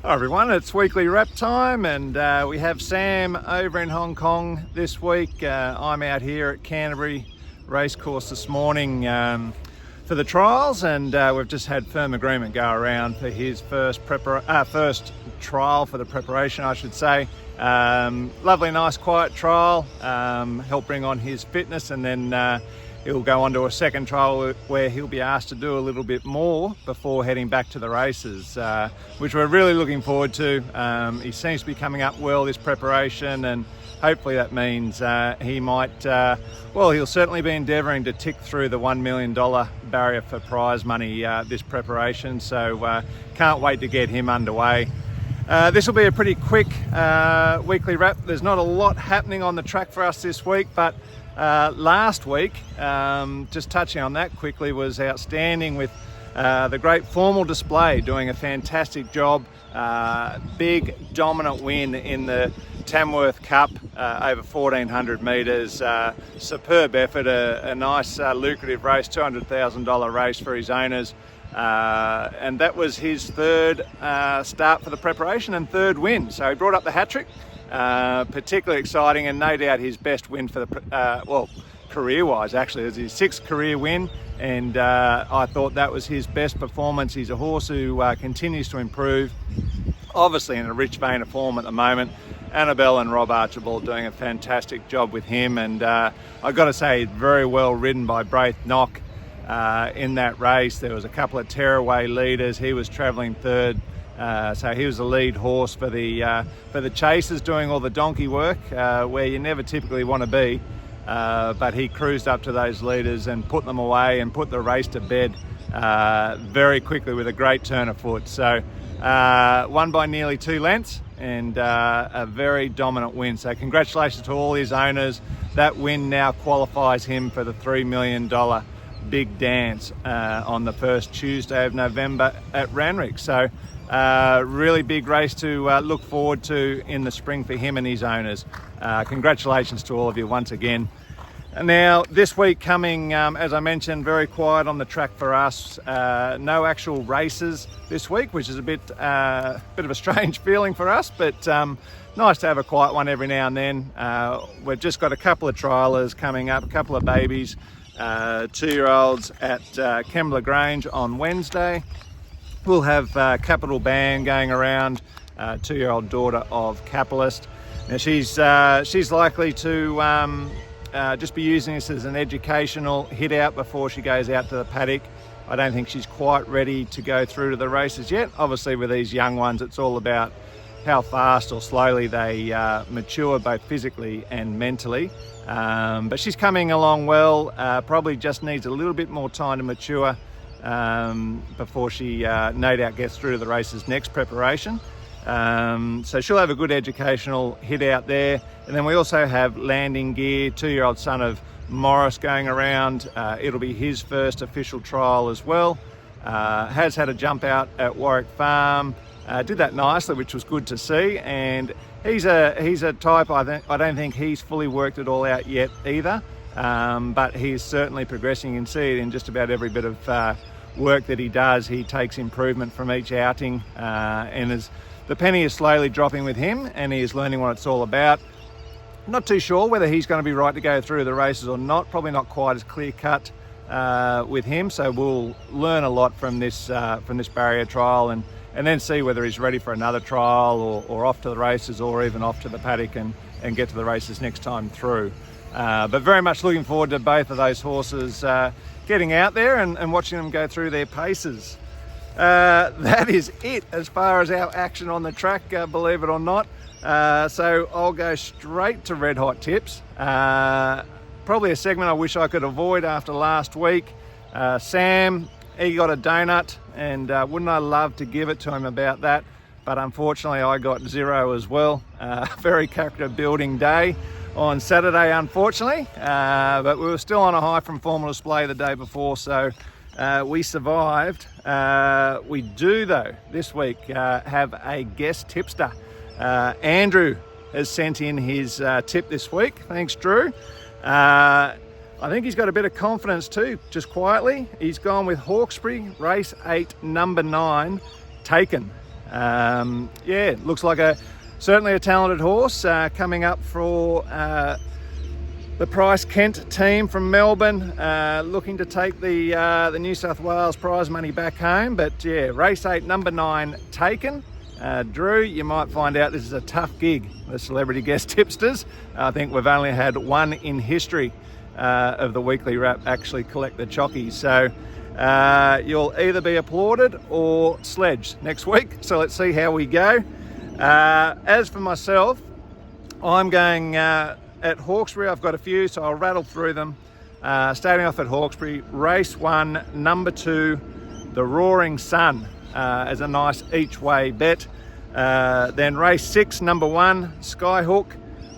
Hi everyone, it's weekly wrap time, and we have Sam over in Hong Kong this week. I'm out here at Canterbury Racecourse this morning for the trials, and we've just had firm agreement go around for his first trial for the preparation, I should say. Lovely, nice, quiet trial, help bring on his fitness, and then he'll go on to a second trial where he'll be asked to do a little bit more before heading back to the races, which we're really looking forward to. He seems to be coming up well this preparation, and hopefully that means he might, he'll certainly be endeavouring to tick through the $1 million barrier for prize money this preparation, so can't wait to get him underway. This will be a pretty quick weekly wrap. There's not a lot happening on the track for us this week, but last week, just touching on that quickly, was outstanding with the great Formal Display doing a fantastic job. Big dominant win in the Tamworth Cup, over 1400 metres. Superb effort, a nice lucrative race, $200,000 race for his owners. And that was his third start for the preparation and third win. So he brought up the hat-trick. Particularly exciting, and no doubt his best win for the career-wise. Actually, it was his sixth career win, and I thought that was his best performance. He's a horse who continues to improve, obviously in a rich vein of form at the moment. Annabelle and Rob Archibald doing a fantastic job with him, and I've got to say, very well ridden by Braith Knock in that race. There was a couple of tearaway leaders. He was travelling third. So he was the lead horse for the chasers, doing all the donkey work where you never typically want to be, but he cruised up to those leaders and put them away and put the race to bed very quickly with a great turn of foot. So won by nearly 2 lengths, and a very dominant win. So congratulations to all his owners. That win now qualifies him for the $3 million big dance on the first Tuesday of November at Randwick. So really big race to look forward to in the spring for him and his owners. Congratulations to all of you once again. And now this week coming, as I mentioned, very quiet on the track for us. No actual races this week, which is a bit of a strange feeling for us, but nice to have a quiet one every now and then. We've just got a couple of trialers coming up, a couple of babies, 2-year-olds at Kembla Grange on Wednesday. We'll have Capital Band going around, 2-year-old daughter of Capitalist. Now she's likely to just be using this as an educational hit out before she goes out to the paddock. I don't think she's quite ready to go through to the races yet. Obviously with these young ones, it's all about how fast or slowly they mature, both physically and mentally. But she's coming along well, probably just needs a little bit more time to mature before she no doubt gets through to the races next preparation. So she'll have a good educational hit out there. And then we also have Landing Gear, 2-year-old son of Morris, going around. It'll be his first official trial as well. Has had a jump out at Warwick Farm, did that nicely, which was good to see. And he's a type, I don't think he's fully worked it all out yet either. But he's certainly progressing. You can see it in just about every bit of work that he does. He takes improvement from each outing, and as the penny is slowly dropping with him, and he is learning what it's all about. Not too sure whether he's going to be right to go through the races or not. Probably not quite as clear cut with him. So we'll learn a lot from this barrier trial, and then see whether he's ready for another trial or off to the races, or even off to the paddock and get to the races next time through. But very much looking forward to both of those horses getting out there and watching them go through their paces. That is it as far as our action on the track, believe it or not. So I'll go straight to red hot tips. Probably a segment I wish I could avoid after last week. Sam, he got a donut, and wouldn't I love to give it to him about that, but unfortunately I got 0 as well. Very character building day on Saturday, unfortunately, but we were still on a high from Formal Display the day before, so we survived. We do though this week have a guest tipster. Andrew has sent in his tip this week. Thanks, Drew. I think he's got a bit of confidence too, just quietly. He's gone with Hawkesbury, race 8, number 9, Taken. Yeah, looks like certainly a talented horse coming up for the Price Kent team from Melbourne, looking to take the New South Wales prize money back home. But yeah, race 8, number 9, Taken. Drew, you might find out this is a tough gig, the celebrity guest tipsters. I think we've only had one in history of the weekly wrap actually collect the chockies. So you'll either be applauded or sledged next week. So let's see how we go. As for myself, I'm going at Hawkesbury. I've got a few, so I'll rattle through them. Starting off at Hawkesbury, race 1, number 2, the Roaring Sun, as a nice each way bet. Then race 6, number 1, Skyhook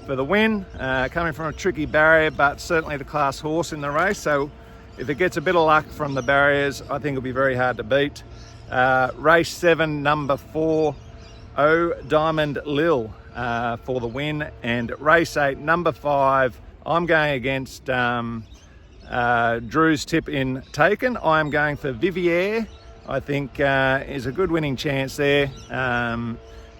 for the win, coming from a tricky barrier, but certainly the class horse in the race. So if it gets a bit of luck from the barriers, I think it'll be very hard to beat. Race 7, number 4, O Diamond Lil for the win. And race 8, number 5, I'm going against Drew's tip in Taken. I'm going for Vivier. I think is a good winning chance there.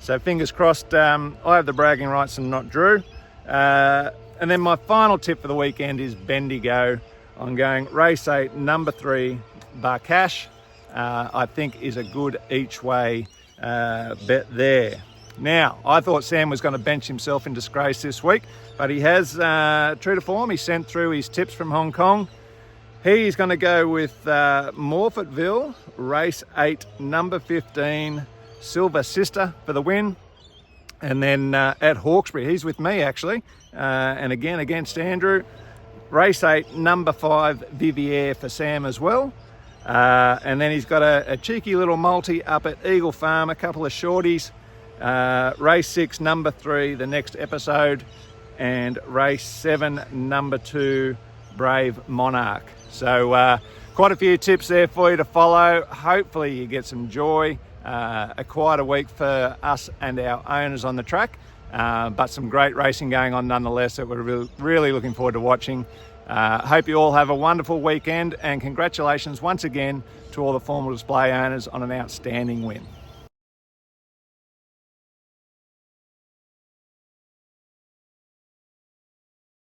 So fingers crossed, I have the bragging rights and not Drew. And then my final tip for the weekend is Bendigo. I'm going race 8, number 3, Barcash. I think is a good each way bet there. Now, I thought Sam was going to bench himself in disgrace this week, but he has, true to form, he sent through his tips from Hong Kong. He's going to go with Morfettville, race 8, number 15, Silver Sister for the win. And then at Hawkesbury, he's with me actually, and again against Andrew. Race 8, number 5, Vivier for Sam as well. And then he's got a cheeky little multi up at Eagle Farm, a couple of shorties. Race 6, number 3, the next episode. And race 7, number 2, Brave Monarch. So quite a few tips there for you to follow. Hopefully you get some joy. Quite a week for us and our owners on the track, but some great racing going on nonetheless that we're really looking forward to watching. Hope you all have a wonderful weekend, and congratulations once again to all the formal display owners on an outstanding win.